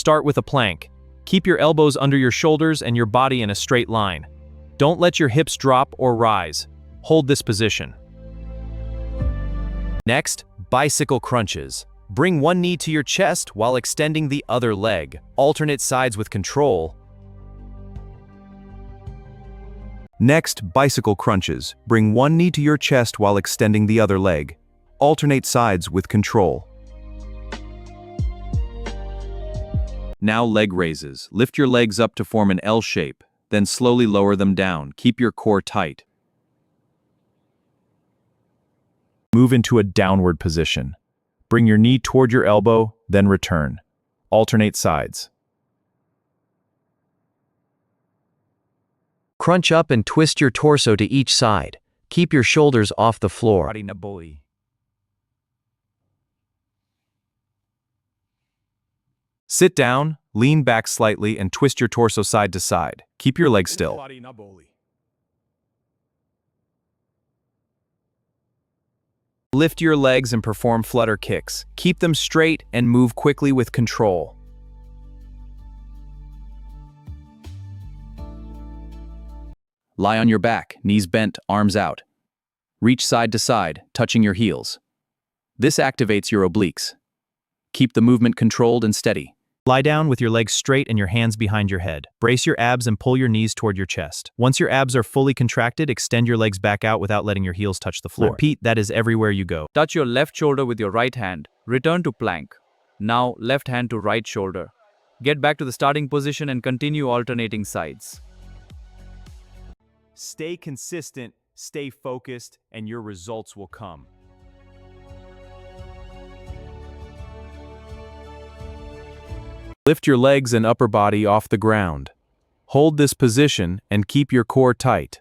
Start with a plank. Keep your elbows under your shoulders and your body in a straight line. Don't let your hips drop or rise. Hold this position. Next, bicycle crunches. Bring one knee to your chest while extending the other leg. Alternate sides with control. Next, bicycle crunches. Bring one knee to your chest while extending the other leg. Alternate sides with control. Now leg raises. Lift your legs up to form an L shape, then slowly lower them down. Keep your core tight. Move into a downward position. Bring your knee toward your elbow, then return. Alternate sides. Crunch up and twist your torso to each side. Keep your shoulders off the floor. Sit down, lean back slightly, and twist your torso side to side. Keep your legs still. Lift your legs and perform flutter kicks. Keep them straight and move quickly with control. Lie on your back, knees bent, arms out. Reach side to side, touching your heels. This activates your obliques. Keep the movement controlled and steady. Lie down with your legs straight and your hands behind your head. Brace your abs and pull your knees toward your chest. Once your abs are fully contracted, extend your legs back out without letting your heels touch the floor. Repeat, that is everywhere you go. Touch your left shoulder with your right hand. Return to plank. Now left hand to right shoulder. Get back to the starting position and continue alternating sides. Stay consistent, stay focused, and your results will come. Lift your legs and upper body off the ground. Hold this position and keep your core tight.